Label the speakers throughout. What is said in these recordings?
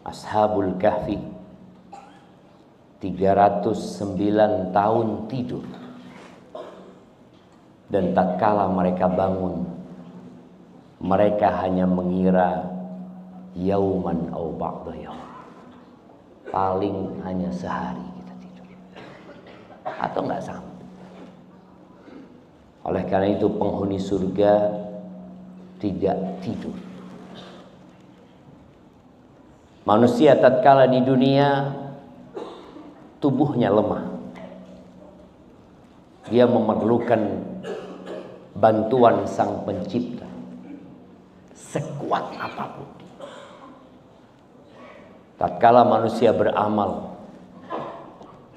Speaker 1: Ashabul Kahfi 309 tahun tidur, dan tatkala mereka bangun, mereka hanya mengira yauman au ba'da yaum, paling hanya sehari kita tidur atau enggak sampai. Oleh karena itu penghuni surga tidak tidur. Manusia tatkala di dunia tubuhnya lemah, dia memerlukan bantuan Sang Pencipta sekuat apapun. Tatkala manusia beramal,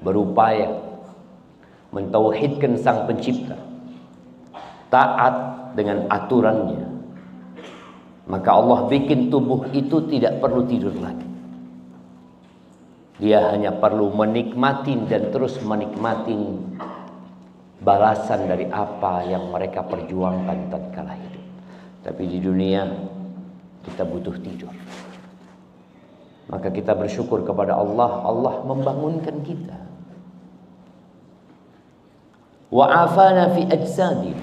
Speaker 1: berupaya mentauhidkan Sang Pencipta, taat dengan aturannya, maka Allah bikin tubuh itu tidak perlu tidur lagi. Dia hanya perlu menikmati dan terus menikmati balasan dari apa yang mereka perjuangkan tatkala hidup. Tapi di dunia kita butuh tidur. Maka kita bersyukur kepada Allah, Allah membangunkan kita. Wa afana fi ajsadi.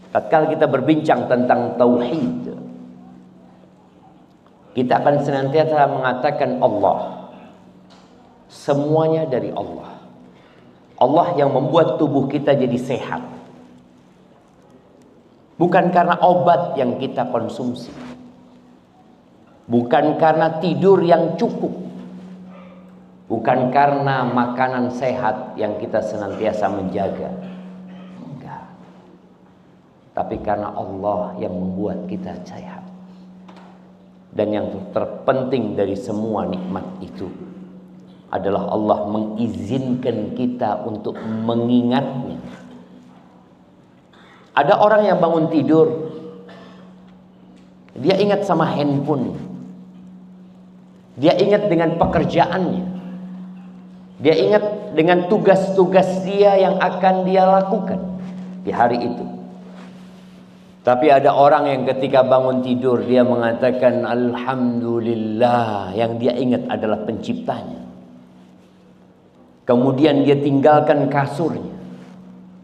Speaker 1: Tatkala kita berbincang tentang tauhid, kita akan senantiasa mengatakan Allah. Semuanya dari Allah. Allah yang membuat tubuh kita jadi sehat. Bukan karena obat yang kita konsumsi. Bukan karena tidur yang cukup. Bukan karena makanan sehat yang kita senantiasa menjaga. Enggak. Tapi karena Allah yang membuat kita sehat. Dan yang terpenting dari semua nikmat itu adalah Allah mengizinkan kita untuk mengingatnya. Ada orang yang bangun tidur, dia ingat sama handphone, dia ingat dengan pekerjaannya, dia ingat dengan tugas-tugas dia yang akan dia lakukan di hari itu. Tapi ada orang yang ketika bangun tidur dia mengatakan Alhamdulillah, yang dia ingat adalah Penciptanya. Kemudian dia tinggalkan kasurnya,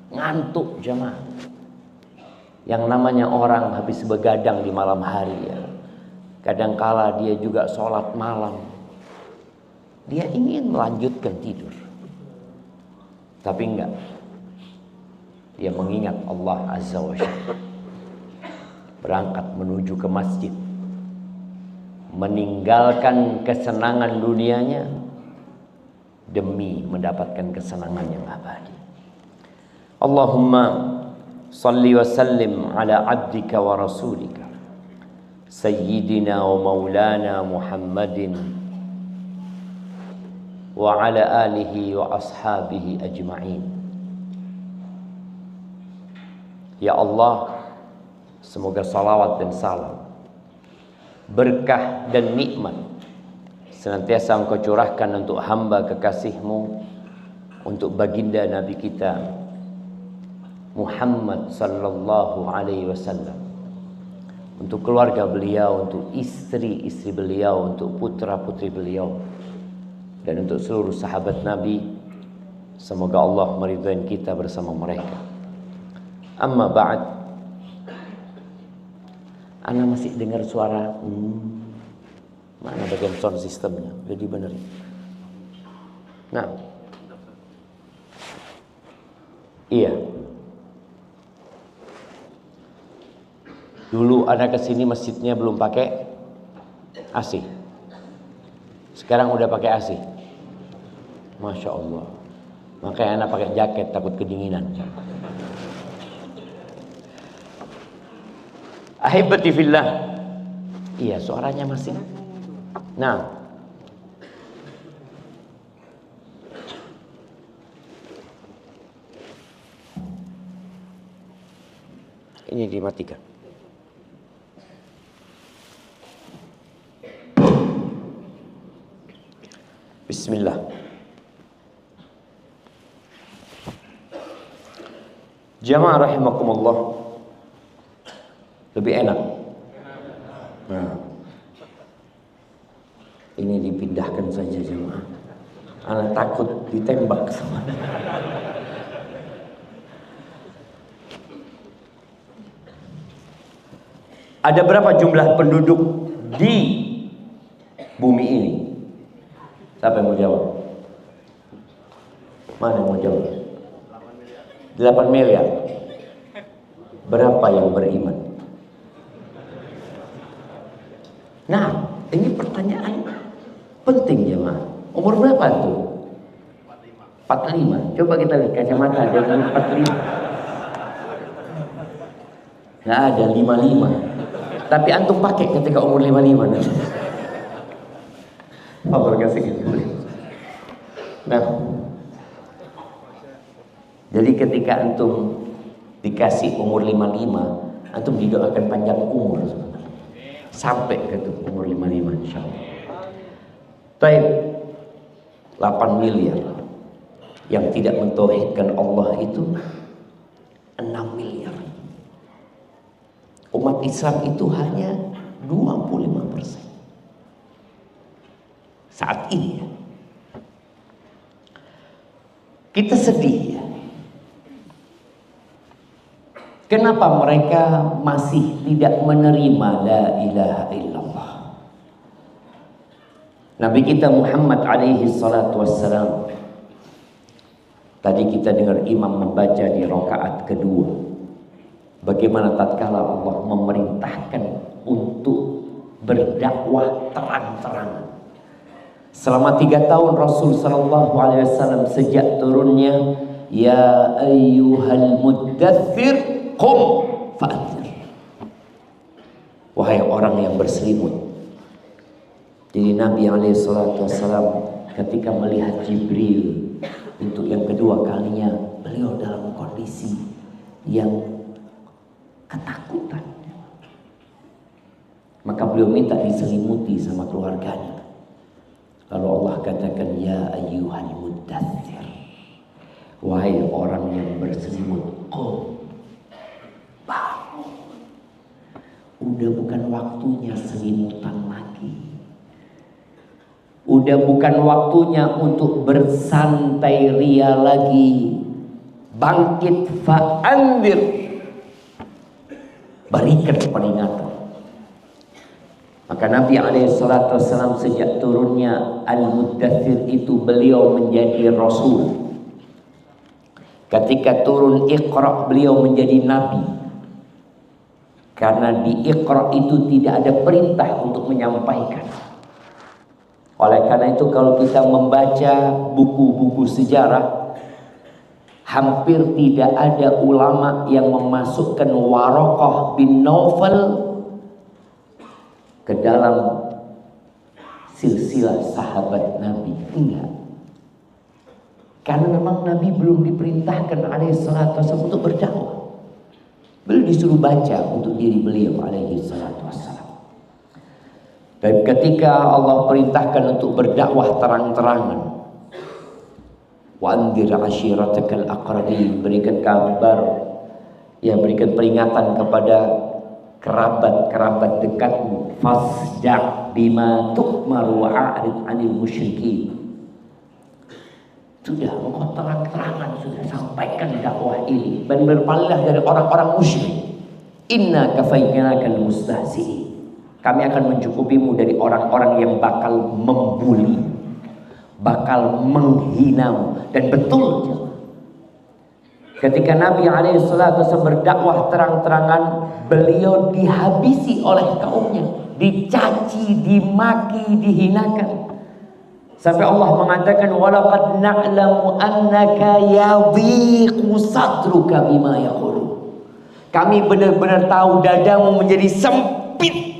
Speaker 1: ngantuk jemaah. Yang namanya orang habis begadang di malam hari ya, kadangkala dia juga sholat malam, dia ingin melanjutkan tidur, tapi enggak. Dia mengingat Allah Azza wa Jalla, berangkat menuju ke masjid, meninggalkan kesenangan dunianya demi mendapatkan kesenangan yang abadi. Allahumma salli wa sallim ala abdika wa rasulika sayyidina wa maulana Muhammadin wa ala alihi wa ashabihi ajma'in. Ya Allah, semoga salawat dan salam, berkah dan nikmat senantiasa Engkau curahkan untuk hamba kekasih-Mu, untuk baginda Nabi kita Muhammad sallallahu alaihi wasallam, untuk keluarga beliau, untuk istri-istri beliau, untuk putra-putri beliau, dan untuk seluruh sahabat Nabi. Semoga Allah meridhai kita bersama mereka. Amma ba'd. Ana masih dengar suara mana bagian sound systemnya? Udah dibenerin. Nah, iya. Dulu anak kesini masjidnya belum pakai AC. Sekarang udah pakai AC. Masya Allah. Makanya anak pakai jaket takut kedinginan. Ahibati fillah. Iya, suaranya masih. Nah, ini dimatikan. Bismillah. Jamaah rahimakumullah, lebih enak. Nah. Ini dipindahkan saja jemaah. Anak takut ditembak sama. Ada berapa jumlah penduduk di bumi ini? Siapa yang mau jawab? Mana yang mau jawab? 8 miliar. Berapa yang beriman? Nah, ini pertanyaan penting jemaah. Umur berapa tuh? 45. Coba kita lihat kacamata ada yang 45. Nggak ada 55. Tapi antum pakai ketika umur 55 nanti. Apa kasih gitu. Nah, jadi ketika antum dikasih umur 55, antum didoakan panjang umur sampai ke umur 55 insyaallah. Baik, 8 miliar yang tidak mentauhidkan Allah itu 6 miliar. Umat Islam itu hanya 25% saat ini ya. Kita sedih ya. Kenapa mereka masih tidak menerima la ilaha illallah? Nabi kita Muhammad alaihi salatu wassalam, tadi kita dengar imam membaca di rakaat kedua, bagaimana tatkala Allah memerintahkan untuk berdakwah terang-terangan. Selama 3 tahun Rasul sallallahu alaihi wasallam sejak turunnya ya ayyuhal muddaththir qum fa'anzir. Wahai orang yang berselimut. Jadi Nabi alaihi salatu wassalam ketika melihat Jibril untuk yang kedua kalinya, beliau dalam kondisi yang ketakutan. Maka beliau minta diselimuti sama keluarganya. Lalu Allah katakan ya ayyuhal muddaththir, wahai orang yang berselimut, qum, bangun. Udah bukan waktunya selimutan lagi. Udah bukan waktunya untuk bersantai ria lagi. Bangkit fa'anzir, berikan peringatan. Maka Nabi SAW sejak turunnya Al-Muddaththir itu beliau menjadi Rasul. Ketika turun Iqra beliau menjadi Nabi. Karena di Iqra itu tidak ada perintah untuk menyampaikan. Oleh karena itu kalau kita membaca buku-buku sejarah, hampir tidak ada ulama yang memasukkan Waraqah bin Naufal ke dalam silsilah sahabat Nabi. Enggak. Karena memang Nabi belum diperintahkan alaihi salatu wassalam untuk berdakwah. Beliau disuruh baca untuk diri beliau alaihi salatu wassalam. Dan ketika Allah perintahkan untuk berdakwah terang-terangan, wa anzir ashiratakal aqrabin, berikan kabar, ya berikan peringatan kepada kerabat-kerabat dekatmu, fasda' bima tu'mar wa a'rid 'anil musyrikin. Sudah engkau terang-terangan sudah sampaikan dakwah ini dan berpalinglah dari orang-orang musyrik. Inna kafainakal mustahzi'in. Kami akan mencukupimu dari orang-orang yang bakal membuli, bakal menghinamu. Dan betul ketika Nabi SAW berdakwah terang-terangan, beliau dihabisi oleh kaumnya, dicaci, dimaki, dihinakan. Sampai Allah mengatakan walaqad na'lamu annaka yadhiqu sadruka bima yaqulun. Kami benar-benar tahu dadamu menjadi sempit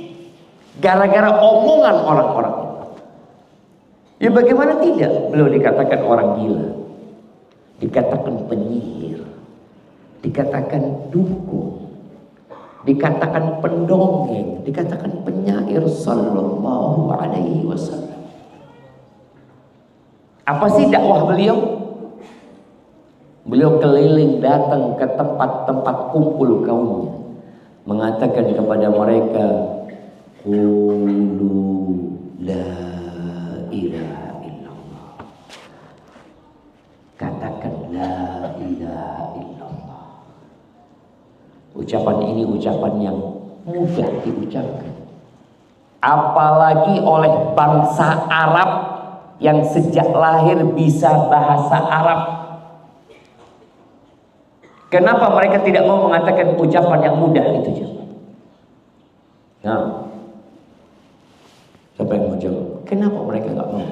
Speaker 1: gara-gara omongan orang-orang. Ya bagaimana tidak? Beliau dikatakan orang gila, dikatakan penyihir, dikatakan dukun, dikatakan pendongeng, dikatakan penyair sallallahu alaihi wasallam. Apa sih dakwah beliau? Beliau keliling datang ke tempat-tempat kumpul kaumnya, mengatakan kepada mereka, qulu la Ucapan ini ucapan yang mudah diucapkan. Apalagi oleh bangsa Arab yang sejak lahir bisa bahasa Arab. Kenapa mereka tidak mau mengatakan ucapan yang mudah itu? Nah, siapa yang mau jawab? Kenapa mereka nggak mau?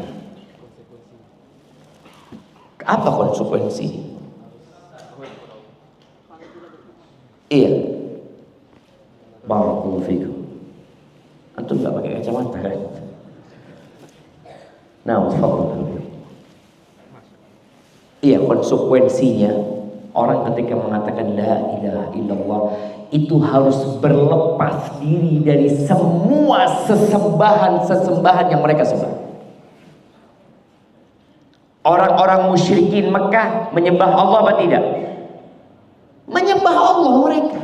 Speaker 1: Apa konsekuensi? Iya, barakallahu fikum. Antum nggak pakai kacamata kan? Nah, iya, konsekuensinya orang ketika mengatakan la ilaha illallah itu harus berlepas diri dari semua sesembahan yang mereka sembah. Orang-orang musyrikin Mekah menyembah Allah apa tidak? Menyembah Allah mereka.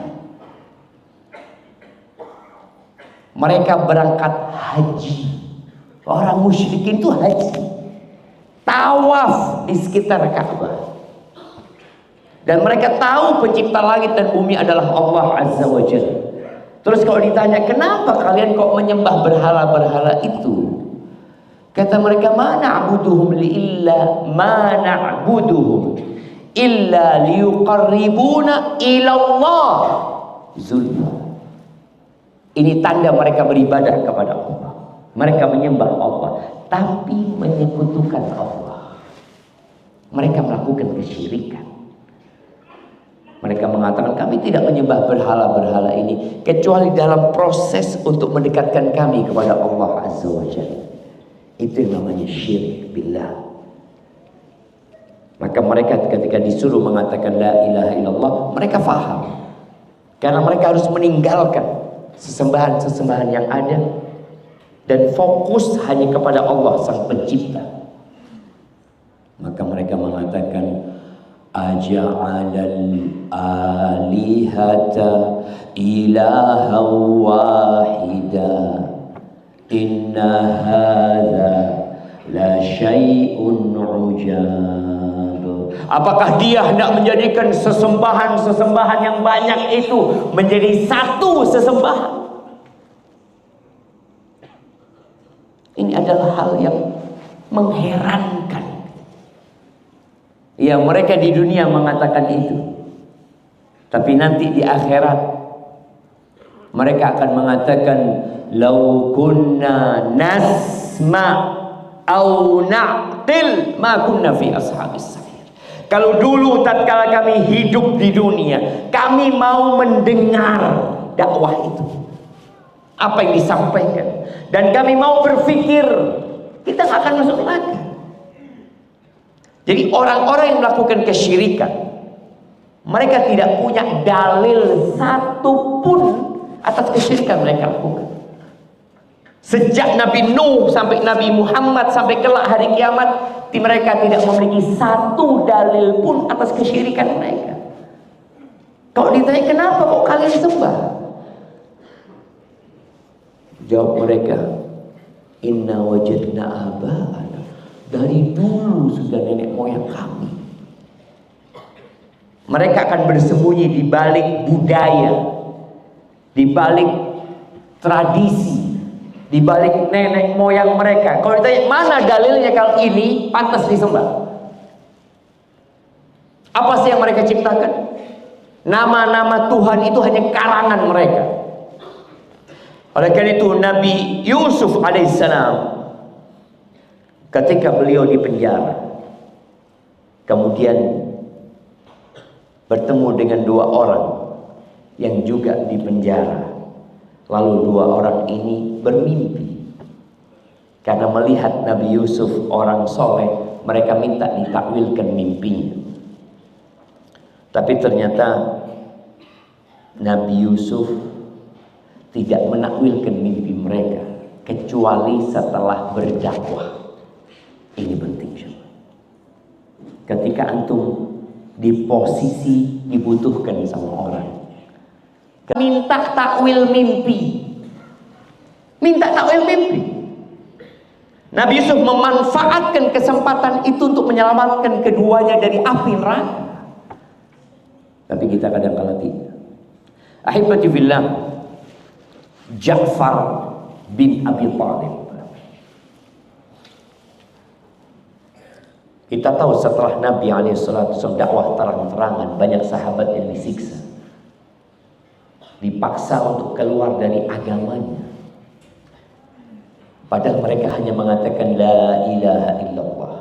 Speaker 1: Mereka berangkat haji. Orang musyrikin itu haji, tawaf di sekitar Ka'bah. Dan mereka tahu pencipta langit dan bumi adalah Allah Azza wa Jalla. Terus kalau ditanya, kenapa kalian kok menyembah berhala-berhala itu? Kata mereka, ma na'buduhum illa liyuqarribuna ilallah zulfa. Ini tanda mereka beribadah kepada Allah. Mereka menyembah Allah, tapi menyekutukan Allah. Mereka melakukan kesyirikan. Mereka mengatakan, kami tidak menyembah berhala-berhala ini kecuali dalam proses untuk mendekatkan kami kepada Allah Azza wa Jalla. Itu yang namanya syirik billah. Maka mereka ketika disuruh mengatakan la ilaha illallah, mereka faham. Karena mereka harus meninggalkan sesembahan-sesembahan yang ada dan fokus hanya kepada Allah Sang Pencipta. Maka mereka mengatakan, aja'alal alihata ilaha wahida inna hadza la syai'un ujab. Apakah dia hendak menjadikan sesembahan-sesembahan yang banyak itu menjadi satu sesembahan? Ini adalah hal yang mengherankan. Ya, mereka di dunia mengatakan itu, tapi nanti di akhirat mereka akan mengatakan, lau kunna nasma au na'til ma kunna fi ashabis sa'ir. Kalau dulu tatkala kami hidup di dunia, kami mau mendengar dakwah itu, apa yang disampaikan, dan kami mau berpikir, kita nggak akan masuk neraka. Jadi orang-orang yang melakukan kesyirikan, mereka tidak punya dalil satupun atas kesyirikan mereka lakukan. Sejak Nabi Nuh sampai Nabi Muhammad sampai kelak hari kiamat, mereka tidak memiliki satu dalil pun atas kesyirikan mereka. Kalau ditanya kenapa kok kalian sembah, jawab mereka, inna wajadna aba'ana, dari dulu sudah nenek moyang kami. Mereka akan bersembunyi di balik budaya, di balik tradisi, di balik nenek moyang mereka. Kalau ditanya mana dalilnya kalau ini pantas disembah, apa sih yang mereka ciptakan? Nama-nama Tuhan itu hanya karangan mereka. Oleh karena itu Nabi Yusuf alaihissalam, ketika beliau di penjara, kemudian bertemu dengan dua orang yang juga di penjara. Lalu dua orang ini bermimpi. Karena melihat Nabi Yusuf orang soleh, mereka minta ditakwilkan mimpinya. Tapi ternyata Nabi Yusuf tidak menakwilkan mimpi mereka kecuali setelah berdakwah. Ini penting. Ketika antum di posisi dibutuhkan sama orang, minta takwil mimpi. Minta takwil mimpi. Nabi Yusuf memanfaatkan kesempatan itu untuk menyelamatkan keduanya dari api neraka. Tapi kita kadang-kala tidak. Ahibati fillah, Ja'far bin Abi Thalib. Kita tahu setelah Nabi SAW dakwah terang-terangan, banyak sahabat yang disiksa, dipaksa untuk keluar dari agamanya. Padahal mereka hanya mengatakan la ilaha illallah.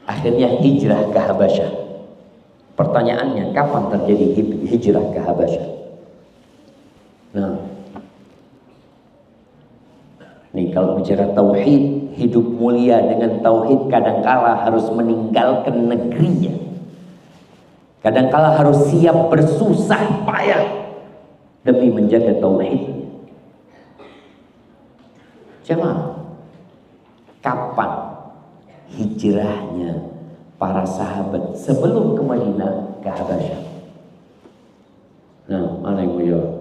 Speaker 1: Akhirnya hijrah ke Habasyah. Pertanyaannya, kapan terjadi hijrah ke Habasyah? Nah, nih kalau bicara tauhid, hidup mulia dengan tauhid kadangkala harus meninggalkan negerinya. Kadangkala harus siap bersusah payah demi menjaga tauhid. Jemaah, kapan hijrahnya para sahabat sebelum ke Madinah ke Habasyah? Nah, mana yang mau jawab?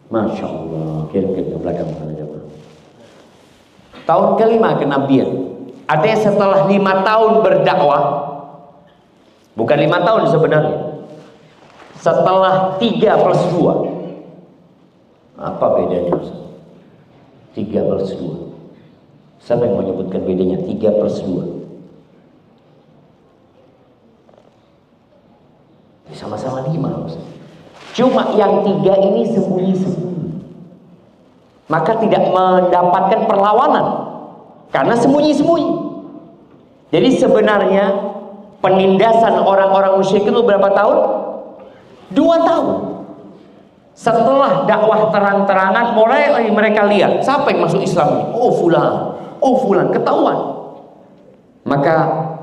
Speaker 1: Masya Allah, kirim-kirim ke belakang sana jemaah. Tahun kelima kenabian. Artinya setelah 5 tahun berdakwah, bukan 5 tahun sebenarnya, setelah 3+2. Apa bedanya? 3+2. Siapa yang menyebutkan bedanya 3+2? Sama-sama 5. Cuma yang 3 ini sembunyi-sembunyi, maka tidak mendapatkan perlawanan karena sembunyi-sembunyi. Jadi sebenarnya penindasan orang-orang musyrik itu berapa tahun? 2 tahun. Setelah dakwah terang-terangan, mulai mereka lihat siapa yang masuk Islam ini. Oh fulan, ketahuan. Maka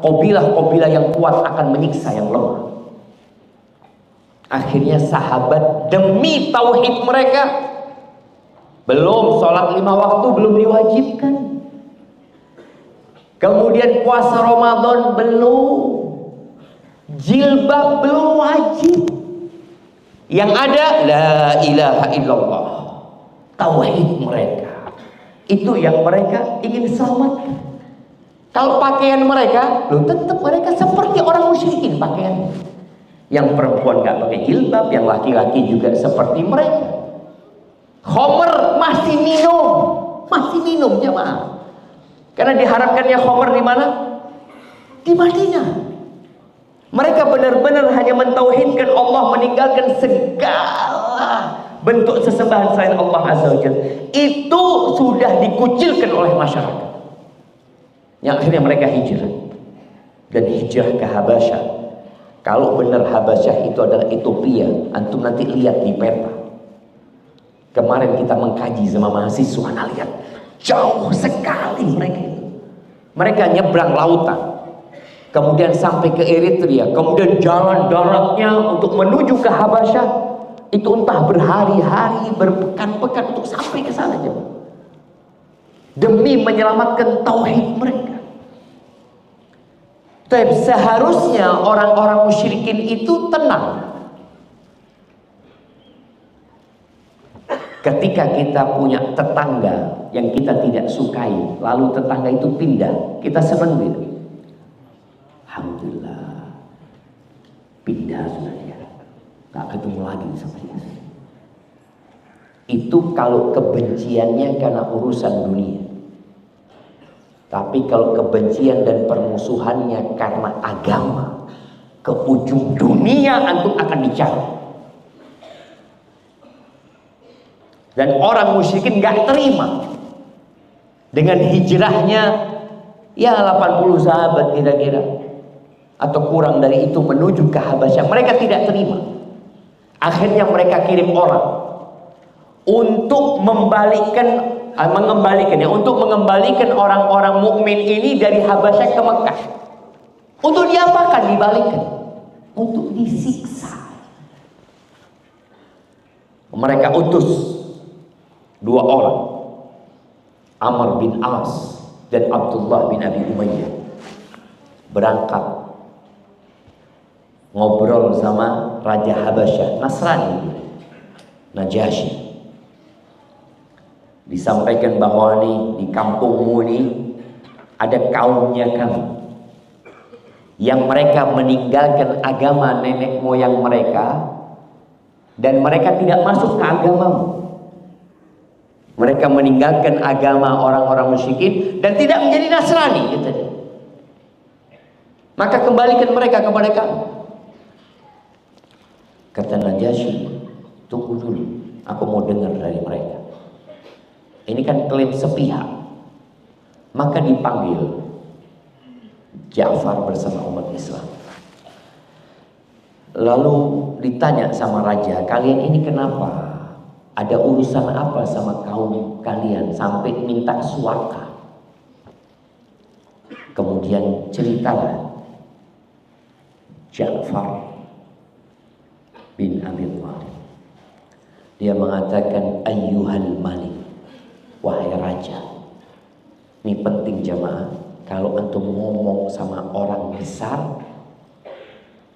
Speaker 1: kabilah-kabilah yang kuat akan menyiksa yang lemah. Akhirnya sahabat demi tauhid mereka, belum sholat 5 waktu belum diwajibkan, kemudian puasa Ramadan belum, jilbab belum wajib. Yang ada la ilaha illallah, tauhid mereka. Itu yang mereka ingin selamatkan. Kalau pakaian mereka, tetap mereka seperti orang musyrikin pakaiannya. Yang perempuan nggak pakai jilbab, yang laki-laki juga seperti mereka. Khomer masih minum jemaah. Karena diharapkannya khomer di mana? Di Madinah. Mereka benar-benar hanya mentauhidkan Allah, meninggalkan segala bentuk sesembahan selain Allah Azza wa Jalla. Itu sudah dikucilkan oleh masyarakat. Yang akhirnya mereka hijrah. Dan hijrah ke Habasyah. Kalau benar Habasyah itu adalah Ethiopia, antum nanti lihat di peta. Kemarin kita mengkaji sama mahasiswa, lihat jauh sekali mereka itu. Mereka nyebrang lautan, kemudian sampai ke Eritrea, kemudian jalan daratnya untuk menuju ke Habasyah itu entah berhari-hari, berpekan-pekan untuk sampai ke sana aja, demi menyelamatkan tauhid mereka. Tapi seharusnya orang-orang musyrikin itu tenang. Ketika kita punya tetangga yang kita tidak sukai, lalu tetangga itu pindah, kita senang gitu. Alhamdulillah, pindah sudah dia, nggak ketemu lagi sama dia. Itu kalau kebenciannya karena urusan dunia. Tapi kalau kebencian dan permusuhannya karena agama, ke ujung dunia antum akan dicari. Dan orang musyrikin gak terima dengan hijrahnya ya 80 sahabat kira-kira atau kurang dari itu menuju ke Habasyah. Mereka tidak terima. Akhirnya mereka kirim orang untuk mengembalikan orang-orang mukmin ini dari Habasyah ke Mekah. Untuk diapakan dibalikan? Untuk disiksa. Mereka utus 2 orang, Amr bin As dan Abdullah bin Abi Umayyah, berangkat ngobrol sama Raja Habasyah, Nasrani, Najasyi. Disampaikan bahwa nih di kampungmu nih ada kaumnya kamu yang mereka meninggalkan agama nenek moyang mereka dan mereka tidak masuk ke agamamu. Mereka meninggalkan agama orang-orang musyrikin dan tidak menjadi Nasrani, gitu. Maka kembalikan mereka kepada kamu. Kata Najasyi, tunggu dulu, aku mau dengar dari mereka. Ini kan klaim sepihak. Maka dipanggil Ja'far bersama umat Islam. Lalu ditanya sama raja, kalian ini kenapa? Ada urusan apa sama kaum kalian sampai minta suaka? Kemudian ceritalah Ja'far bin Abi Thalib. Dia mengatakan, ayyuhal malik, wahai raja. Ini penting jamaah, kalau antum ngomong sama orang besar,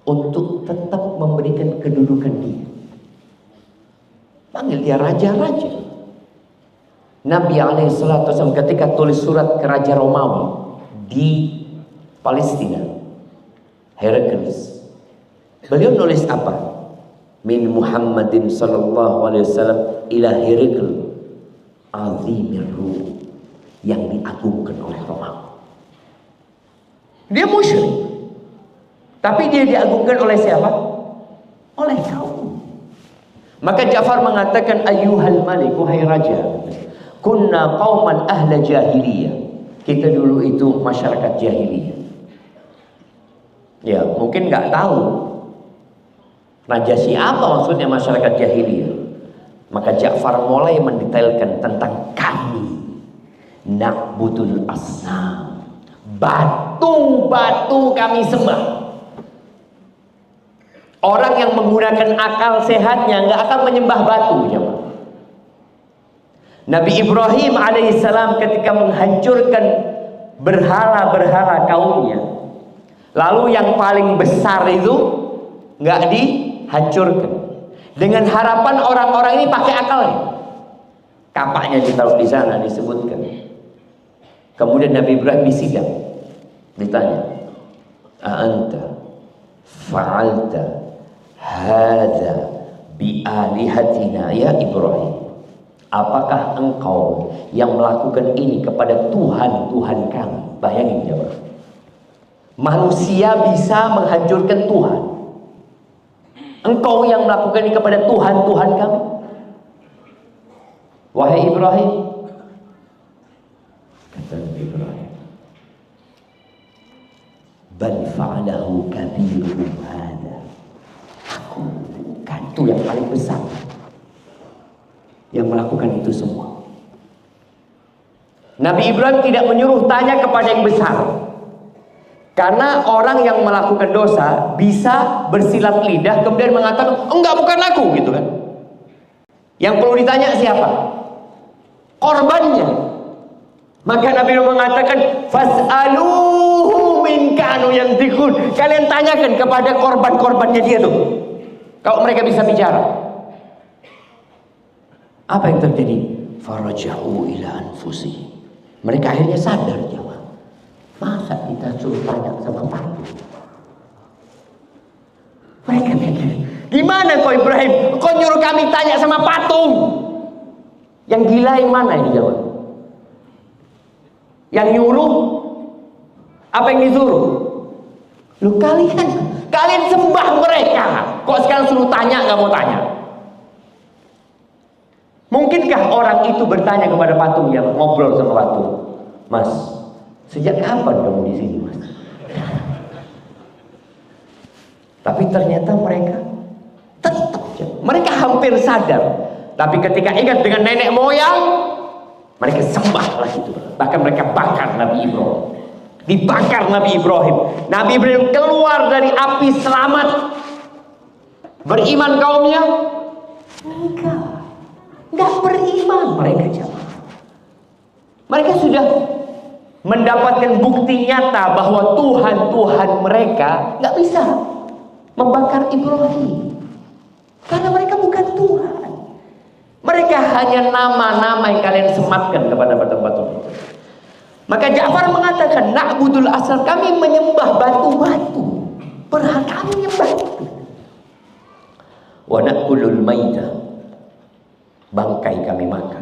Speaker 1: untuk tetap memberikan kedudukan dia. Panggil dia raja-raja. Nabi SAW ketika tulis surat ke Raja Romawi di Palestina, Heraklius, beliau nulis apa? Min Muhammadin sallallahu alaihi wasallam ila Herakl azimir Rum, yang diagungkan oleh Romawi. Dia musyrik, tapi dia diagungkan oleh siapa? Oleh kaum. Maka Ja'far mengatakan, ayyuhal malik, wahai raja, kunna qauman ahla jahiliyah. Kita dulu itu masyarakat jahiliyah. Ya, mungkin nggak tahu Najasyi apa maksudnya masyarakat jahiliyah. Maka Ja'far mulai mendetailkan tentang kami na'budul asnam, batu-batu kami sembah. Orang yang menggunakan akal sehatnya nggak akan menyembah batu, jemaah. Nabi Ibrahim alaihissalam ketika menghancurkan berhala-berhala kaumnya, lalu yang paling besar itu nggak dihancurkan, dengan harapan orang-orang ini pakai akalnya. Kapaknya ditaruh di sana, disebutkan. Kemudian Nabi Ibrahim disidang, ditanya, a'anta fa'alta hadza bi alihatina ya Ibrahim? Apakah engkau yang melakukan ini kepada Tuhan-Tuhan kami? Bayangin jemaah, manusia bisa menghancurkan Tuhan. Engkau yang melakukan ini kepada Tuhan-Tuhan kami? Wahai Ibrahim, kata Nabi Ibrahim, bal fa'alahu kabiruhum hadza. Aku bukan itu yang paling besar yang melakukan itu semua. Nabi Ibrahim tidak menyuruh tanya kepada yang besar, karena orang yang melakukan dosa bisa bersilat lidah kemudian mengatakan enggak, bukan aku, gitu kan. Yang perlu ditanya siapa? Korbannya. Maka Nabi Ibrahim mengatakan fas'aluhu min kanu yantiqun. Kalian tanyakan kepada korban-korbannya dia tuh, kalau mereka bisa bicara. Apa yang terjadi? Faraja'u ila anfusihim. Mereka akhirnya sadar, jemaah. Masa kita suruh tanya sama patung? Mereka mikir, gimana kau Ibrahim? Kau nyuruh kami tanya sama patung? Yang gila yang mana ini, jemaah? Yang nyuruh apa yang disuruh? Lu kalian sembah mereka, kok sekarang suruh tanya, nggak mau tanya? Mungkinkah orang itu bertanya kepada patung, yang ngobrol sama patung, Mas, sejak kapan kamu di sini, Mas? Tapi ternyata mereka tetap, mereka hampir sadar. Tapi ketika ingat dengan nenek moyang, mereka sembah lagi itu. Bahkan mereka bakar Nabi Ibrahim. Dibakar Nabi Ibrahim. Nabi Ibrahim keluar dari api selamat. Beriman kaumnya? Enggak beriman mereka, jemaah. Mereka sudah mendapatkan bukti nyata bahwa Tuhan-Tuhan mereka nggak bisa membakar Ibrahim, karena mereka bukan Tuhan. Mereka hanya nama-nama yang kalian sematkan kepada patung-patung itu. Maka Ja'far mengatakan, na'budul asnam, kami menyembah batu-batu. Berhak kami menyembah itu. Wa na'kulul maita, bangkai kami makan.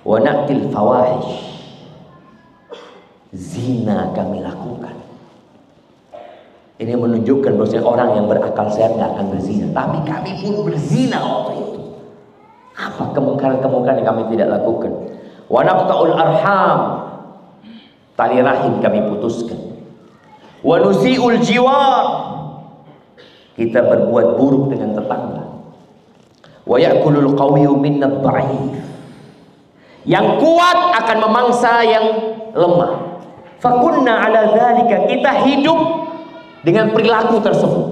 Speaker 1: Wa na'til fawahish, zina kami lakukan. Ini menunjukkan bahwa orang yang berakal sehat tidak akan berzina. Tapi kami pun berzina waktu itu. Apa kemungkaran-kemungkaran yang kami tidak lakukan? Wa naqta'ul arham, tali rahim kami putuskan. Wa nusi'ul jiwar, kita berbuat buruk dengan tetangga. Wa ya'kulul qawiyyu minna dha'if, yang kuat akan memangsa yang lemah. Fakunna ala dzalika, kita hidup dengan perilaku tersebut.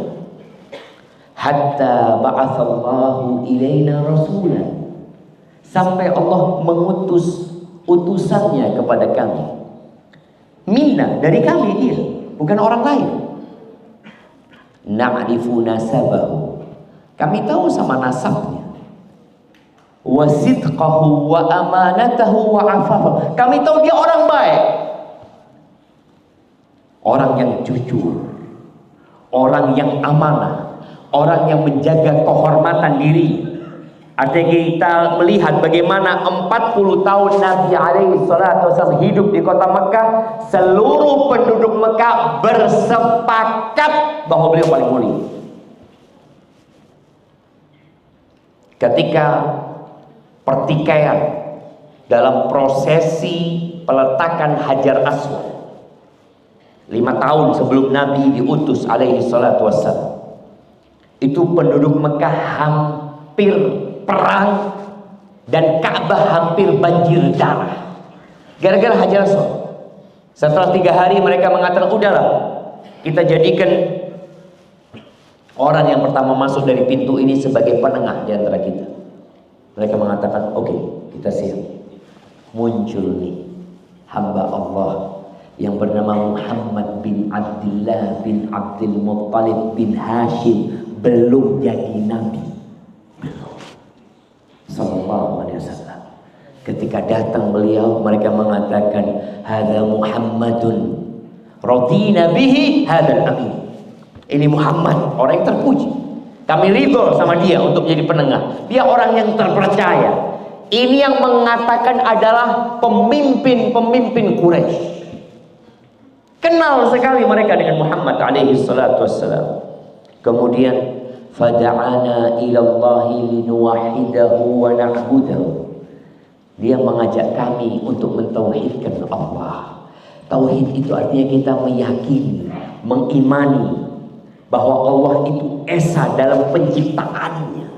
Speaker 1: Hatta ba'atsallahu ilaina rasulan, sampai Allah mengutus utusannya kepada kami. Minna, dari kami dia, bukan orang lain. Na'rifu nasabahu, kami tahu sama nasabnya. Wa sidqahu wa amanatahu wa afafahu, kami tahu dia orang baik, orang yang jujur, orang yang amanah, orang yang menjaga kehormatan diri. Artinya kita melihat bagaimana 40 tahun Nabi SAW hidup di kota Mekah. Seluruh penduduk Mekah bersepakat bahwa beliau paling mulia. Ketika pertikaian dalam prosesi peletakan Hajar Aswad 5 tahun sebelum Nabi diutus SAW, itu penduduk Mekah hampir perang dan Ka'bah hampir banjir darah gara-gara Hajar Aswad. Setelah 3 hari mereka mengatakan, udahlah kita jadikan orang yang pertama masuk dari pintu ini sebagai penengah di antara kita. Mereka mengatakan, oke, kita siap. Muncul nih hamba Allah yang bernama Muhammad bin Abdullah bin Abdul Muttalib bin Hashim, belum jadi nabi sallallahu alaihi wasallam. Ketika datang beliau, mereka mengatakan, hadza Muhammadun radina bihi hadzal amin. Ini Muhammad, orang yang terpuji, kami ridho sama dia untuk menjadi penengah. Dia orang yang terpercaya. Ini yang mengatakan adalah pemimpin-pemimpin Quraisy. Kenal sekali mereka dengan Muhammad alaihi salatu wassalam. Kemudian fada'ana ilallahi linuwahidahu wa na'budahu, dia mengajak kami untuk mentauhidkan Allah. Tauhid itu artinya kita meyakini, mengimani bahwa Allah itu esa dalam penciptaannya,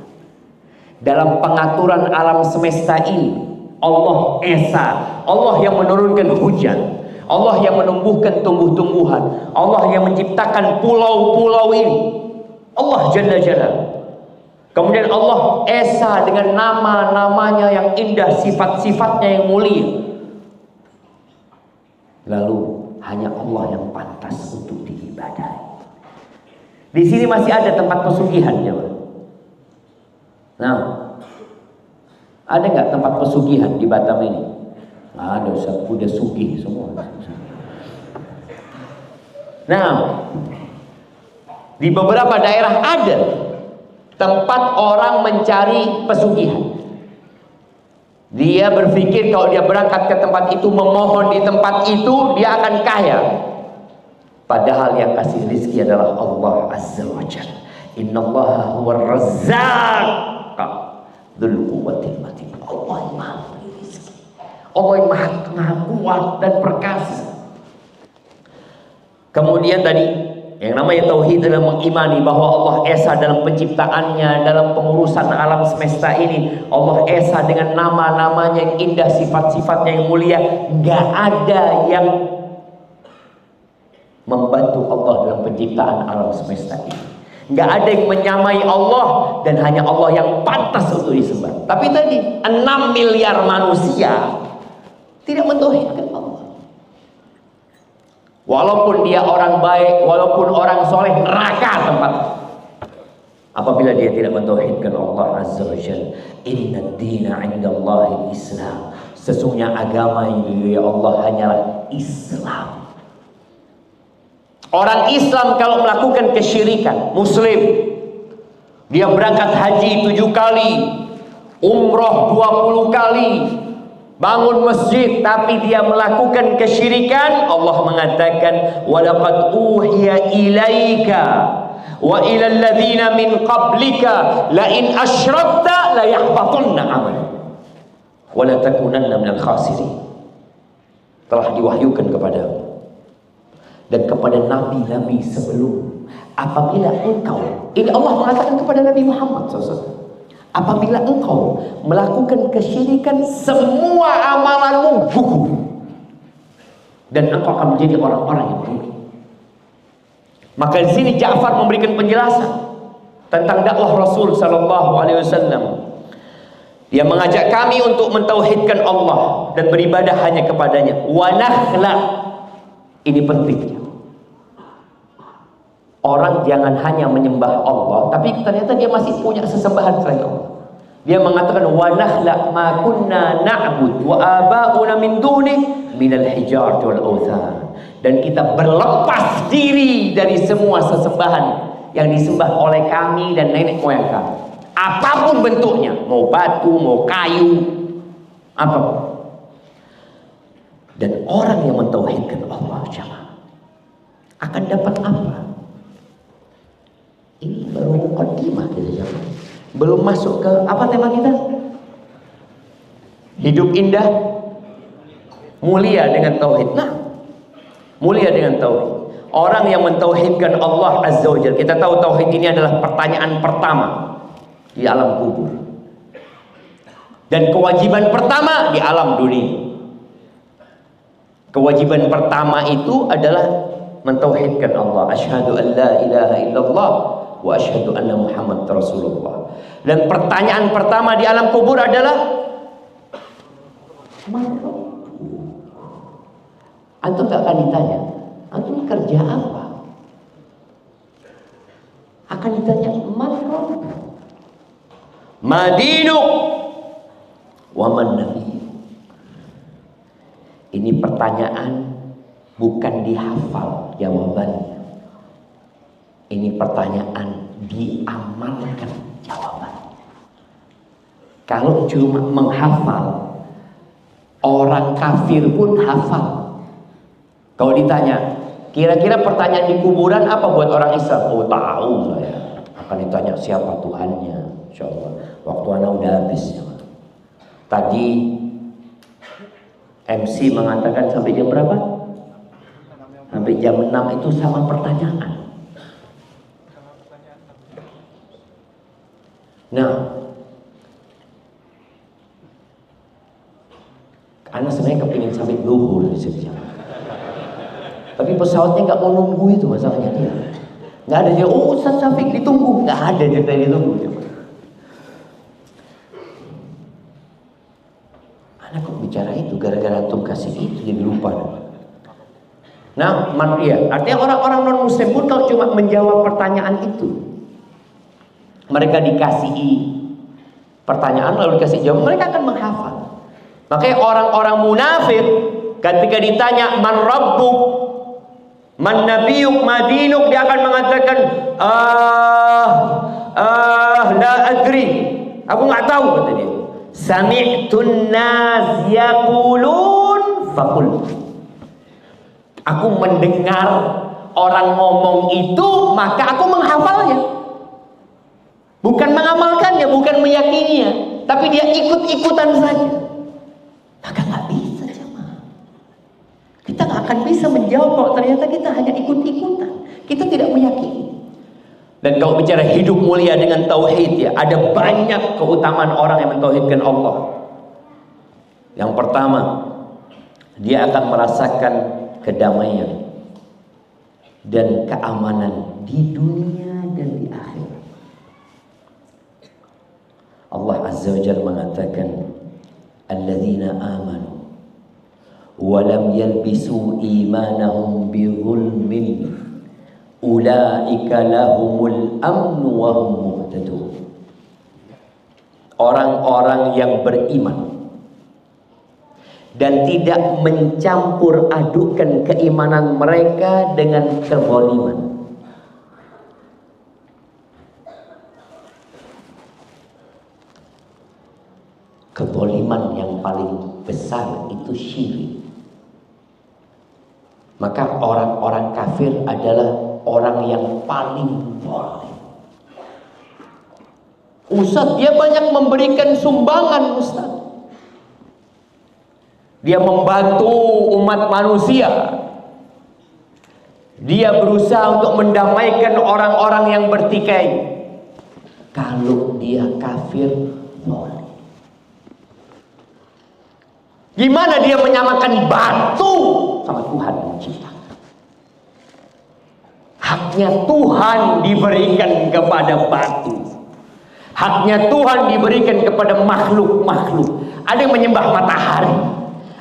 Speaker 1: dalam pengaturan alam semesta ini. Allah esa, Allah yang menurunkan hujan, Allah yang menumbuhkan tumbuh-tumbuhan, Allah yang menciptakan pulau-pulau ini, Allah Jalla Jalla. Kemudian Allah esa dengan nama-namanya yang indah, sifat-sifatnya yang mulia. Lalu hanya Allah yang pantas untuk diibadahi. Di sini masih ada tempat pesugihan, ya. Nah, ada nggak tempat pesugihan di Batam ini? Ada, Ustaz, udah sugih semua. Nah, di beberapa daerah ada tempat orang mencari pesugihan. Dia berpikir kalau dia berangkat ke tempat itu, memohon di tempat itu, dia akan kaya. Padahal yang kasih rezeki adalah Allah Azza wa Jalla. Innallaha huwar razzaq dzul quwwatil matin. Allah yang maha memberi rezeki, Allah yang maha kuat dan perkasa. Kemudian tadi yang namanya tauhid adalah mengimani bahwa Allah esa dalam penciptaannya, dalam pengurusan alam semesta ini. Allah esa dengan nama-namanya yang indah, sifat-sifatnya yang mulia. Gak ada yang membantu Allah dalam penciptaan alam semesta ini. Gak ada yang menyamai Allah, dan hanya Allah yang pantas untuk disembah. Tapi tadi 6 miliar manusia tidak mentauhidkan Allah. Walaupun dia orang baik, walaupun orang soleh, neraka tempat. Apabila dia tidak mentauhidkan Allah Azza wa Jalla. Inna dina 'indallahi Islam. Sesungguhnya agama ini ya Allah hanyalah Islam. Orang Islam kalau melakukan kesyirikan, Muslim, dia berangkat haji 7 kali, umroh 20 kali, bangun masjid, tapi dia melakukan kesyirikan, Allah mengatakan walaqad uhiya ilaika wa ilal ladzina min qablika la in asyrakta la yahbatunna amal wa la takunanna minal khasirin. Telah diwahyukan kepadamu dan kepada nabi-nabi sebelum, apabila engkau, ini Allah mengatakan kepada Nabi Muhammad SAW, apabila engkau melakukan kesyirikan, semua amalanmu gugur dan engkau akan menjadi orang-orang yang rugi. Maka di sini Ja'far memberikan penjelasan tentang dakwah Rasul sallallahu alaihi wasallam. Dia mengajak kami untuk mentauhidkan Allah dan beribadah hanya kepadanya. Wa nakhla, ini pentingnya. Orang jangan hanya menyembah Allah, tapi ternyata dia masih punya sesembahan selain Allah. Dia mengatakan wa nakhla ma kunna na'bud wa aba'una min duni minal hijarati wal awthan. Dan kita berlepas diri dari semua sesembahan yang disembah oleh kami dan nenek moyang kami. Apapun bentuknya, mau batu, mau kayu, apapun. Dan orang yang mentauhidkan Allah jemaah akan dapat apa? Ini baru mukadimah kita jemaah. Belum masuk ke apa tema kita? Hidup indah, mulia dengan tauhid. Nah, mulia dengan tauhid. Orang yang mentauhidkan Allah Azza wa Jalla, kita tahu tauhid ini adalah pertanyaan pertama di alam kubur. Dan kewajiban pertama di alam dunia. Kewajiban pertama itu adalah mentauhidkan Allah. Asyhadu an la ilaha illallah wa asyhadu anna Muhammad Rasulullah. Dan pertanyaan pertama di alam kubur adalah antum gak akan ditanya, antum kerja apa? Akan ditanya man madinuk wa man nabi. Ini pertanyaan bukan dihafal jawabannya. Ini pertanyaan diamalkan jawabannya. Kalau cuma menghafal, orang kafir pun hafal. Kalau ditanya, kira-kira pertanyaan di kuburan apa buat orang Islam? Oh, tahu saya. Akan ditanya siapa Tuhannya. Insyaallah. Waktu anak udah habis. Tadi MC mengatakan sampai jam berapa? Sampai jam 6 itu sama pertanyaan. Nah, Ana sebenarnya kepingin sampai zuhur di sini. Tapi pesawatnya nggak mau nunggu, itu masalahnya dia. Nggak ada dia, oh Ustaz Syafiq ditunggu, nggak ada dia ditunggu. Anak kok bicara itu gara-gara antum kasih itu jadi lupa. Nah, iya, artinya orang-orang non muslim pun kalau cuma menjawab pertanyaan itu, mereka dikasih pertanyaan lalu dikasih jawab, mereka akan menghafal. Makanya orang-orang munafik ketika ditanya man rabbuk, man nabiyuk, madinuk, dia akan mengatakan la adri, aku nggak tahu, kata dia. Sami'tun nas yaqulun faqul, aku mendengar orang ngomong itu maka aku menghafalnya, bukan mengamalkannya, bukan meyakininya, tapi dia ikut-ikutan saja. Maka nggak bisa jemaah. Kita nggak akan bisa menjawab kalau ternyata kita hanya ikut-ikutan, kita tidak meyakini. Dan kalau bicara hidup mulia dengan tauhid, ya ada banyak keutamaan orang yang mentauhidkan Allah. Yang pertama, dia akan merasakan kedamaian dan keamanan di dunia dan di akhirat. Allah Azza wa Jalla mengatakan, alladzina amanu wa lam yalbisu imanahum bizulmin ulaika lahumul amnu wa hum muhtadun. Orang-orang yang beriman dan tidak mencampur adukkan keimanan mereka dengan kezaliman. Kezaliman yang paling besar itu syirik. Maka orang-orang kafir adalah orang yang paling zalim. Ustaz, dia banyak memberikan sumbangan, Ustaz. Dia membantu umat manusia. Dia berusaha untuk mendamaikan orang-orang yang bertikai. Kalau dia kafir, zalim. Gimana dia menyamakan batu sama Tuhan yang menciptakan? Haknya Tuhan diberikan kepada batu. Haknya Tuhan diberikan kepada makhluk-makhluk. Ada yang menyembah matahari,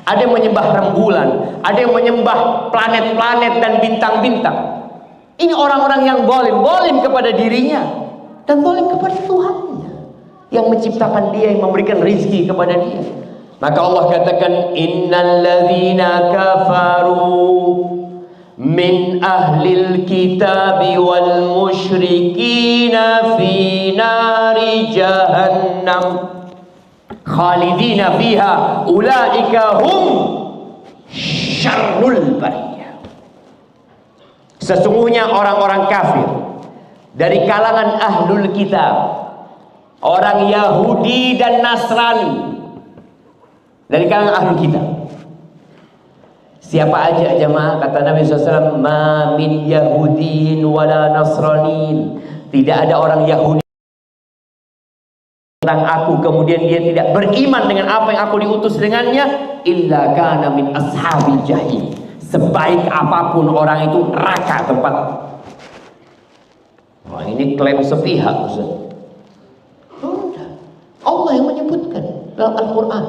Speaker 1: ada yang menyembah rembulan, ada yang menyembah planet-planet dan bintang-bintang. Ini orang-orang yang zalim kepada dirinya dan zalim kepada Tuhannya yang menciptakan dia, yang memberikan rizki kepada dia. Maka Allah katakan, innal ladzina kafaru min ahlil kitabi wal musyrikina fi nari jahannam khalidina fiha ulaika hum syarrul bariyah. Sesungguhnya orang-orang kafir dari kalangan ahlul kitab, orang Yahudi dan Nasrani, dari kalangan ahlul kitab. Siapa aja jemaah? Kata Nabi SAW, ma min Yahudiin wala Nasranin. Tidak ada orang Yahudi tentang aku kemudian dia tidak beriman dengan apa yang aku diutus dengannya, illa kana min ashabil jahim. Sebaik apapun orang itu, neraka tempat. Wah, ini klaim sepihak, Ustaz. Allah yang menyebutkan dalam Al-Quran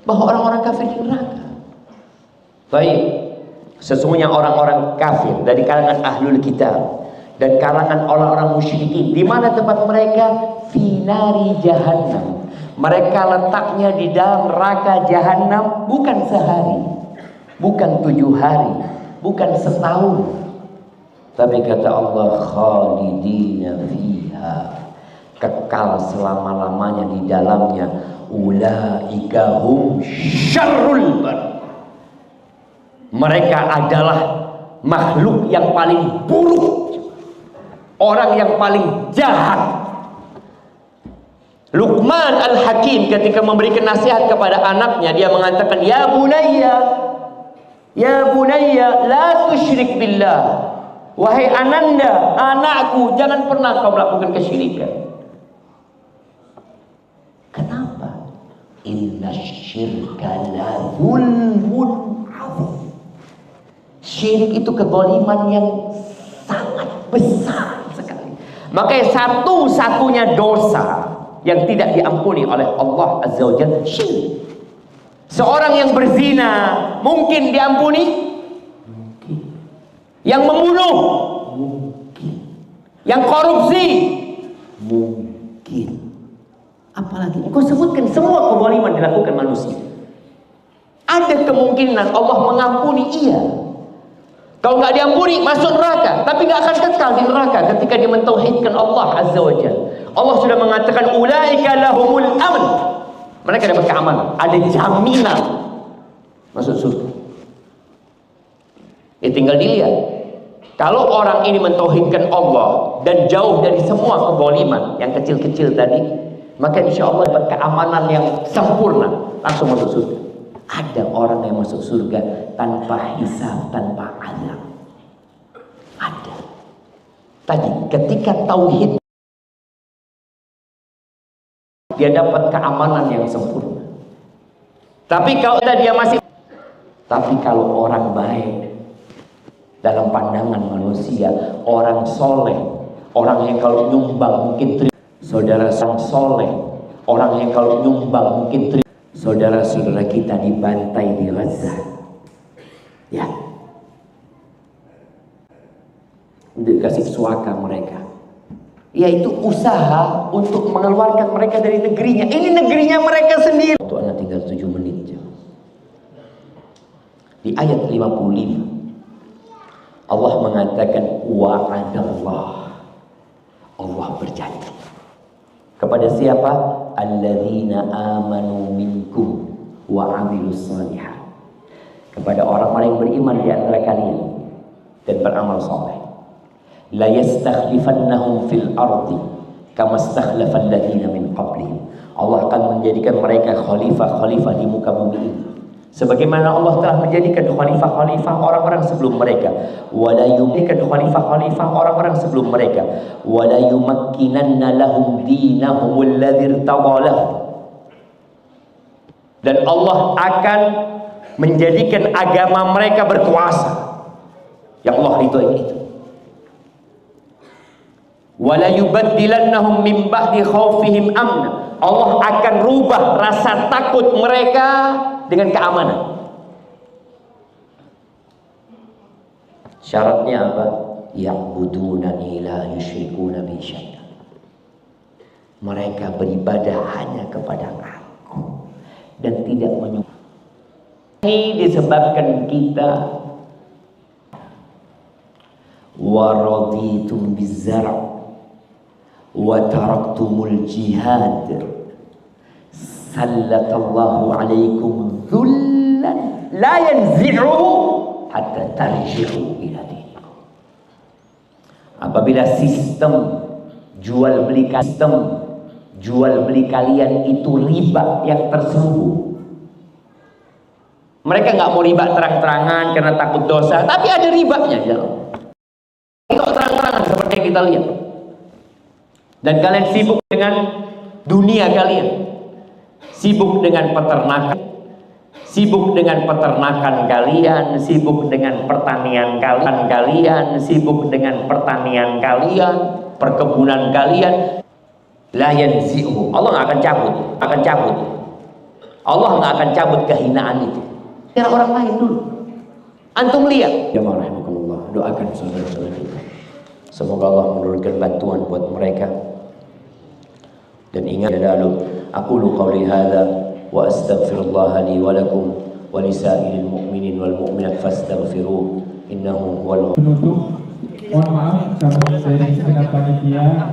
Speaker 1: bahwa orang-orang kafir di neraka. Baik, sesungguhnya orang-orang kafir dari kalangan ahlul kitab dan kalangan orang-orang musyrikin, di mana tempat mereka? Finari jahannam. Mereka letaknya di dalam neraka jahannam bukan sehari, bukan 7 hari, bukan setahun, tapi kata Allah, khalidina fiha, kekal selama-lamanya di dalamnya. Ulaika hum syarrul bariyah. Mereka adalah makhluk yang paling buruk, orang yang paling jahat. Luqman Al-Hakim ketika memberikan nasihat kepada anaknya, dia mengatakan, ya bunayya la tusyrik billah. Wahai ananda, anakku, jangan pernah kau melakukan kesyirikan. Kenapa? Inna syirka la zulmun azim. Syirik itu kezaliman yang sangat besar sekali. Makanya satu-satunya dosa yang tidak diampuni oleh Allah Azza wa Jalla, syirik. Seorang yang berzina mungkin diampuni? Mungkin. Yang membunuh? Mungkin. Yang korupsi? Mungkin. Apalagi engkau sebutkan semua kezaliman dilakukan manusia. Ada kemungkinan Allah mengampuni, iya. Kalau nggak diampuni, masuk neraka. Tapi nggak akan kekal di neraka ketika dia mentauhidkan Allah Azza wa Jalla. Allah sudah mengatakan, ulaika lahumul aman. Mereka dapat keamanan, ada jaminan masuk surga. Ya tinggal dilihat. Kalau orang ini mentauhidkan Allah dan jauh dari semua kezaliman yang kecil-kecil tadi, maka insya Allah dapat keamanan yang sempurna, langsung masuk surga. Ada orang yang masuk surga tanpa hisab, tanpa azab. Ada. Tadi ketika tauhid, dia dapat keamanan yang sempurna. Tapi kalau dia masih, tapi kalau orang baik dalam pandangan manusia, orang soleh, orang yang kalau nyumbang mungkin saudara sang soleh, orang yang kalau nyumbang mungkin saudara-saudara kita dibantai di Gaza, ya, dikasih suaka mereka, yaitu usaha untuk mengeluarkan mereka dari negerinya. Ini negerinya mereka sendiri. Waktu anak tinggal 7 menit, Di ayat 55 Allah mengatakan wa'adallah, Allah berjanji kepada siapa? Alladzina amanu minkum wa 'amilus shalihat, kepada orang-orang yang beriman di antara kalian dan beramal saleh. La yastakhlifannahum fil ardi kama istakhlafal ladzina min qablihim. Allah akan menjadikan mereka khalifah-khalifah di muka bumi ini, sebagaimana Allah telah menjadikan khalifah-khalifah orang-orang sebelum mereka. Wala yumlikan khalifah-khalifah orang-orang sebelum mereka. Wala yumakkinanna lahum dinahum alladzi irtadha lahum. Dan Allah akan menjadikan agama mereka berkuasa yang Allah ridhoi itu. Wala yubaddilannahum min ba'di khaufihim amna. Allah akan rubah rasa takut mereka dengan keamanan. Syaratnya apa? Ya'budunani la yusyrikuna bi syai'an. Mereka beribadah hanya kepada Aku dan tidak menyembah. Ini disebabkan kita wa raditum biz-zar' wa taraktumul jihad sallatallahu alaikum dhullan la yanzi'u hatta tarji'u ila dinikum. Apabila sistem jual beli kalian itu riba yang terselubung, mereka nggak mau riba terang-terangan karena takut dosa, tapi ada ribanya ya. Itu terang-terangan seperti yang kita lihat. Dan kalian sibuk dengan dunia kalian, sibuk dengan peternakan, sibuk dengan peternakan kalian, sibuk dengan pertanian kalian, sibuk dengan pertanian kalian, perkebunan kalian. La yanzi'u, Allah nggak akan cabut, Allah nggak akan cabut kehinaan itu. Biar orang lain dulu. Antum lihat. Jamaah rahimakumullah, doakan saudara-saudara kita. Semoga Allah menurunkan bantuan buat mereka. Dan ingat lalu, aqulu qawli hadza wa astaghfirullah li wa lakum wa lisa'ilil mu'minin wal mu'minat fastaghfiruh innahu huwal.
Speaker 2: Mohon maaf, kami dari segenap panitia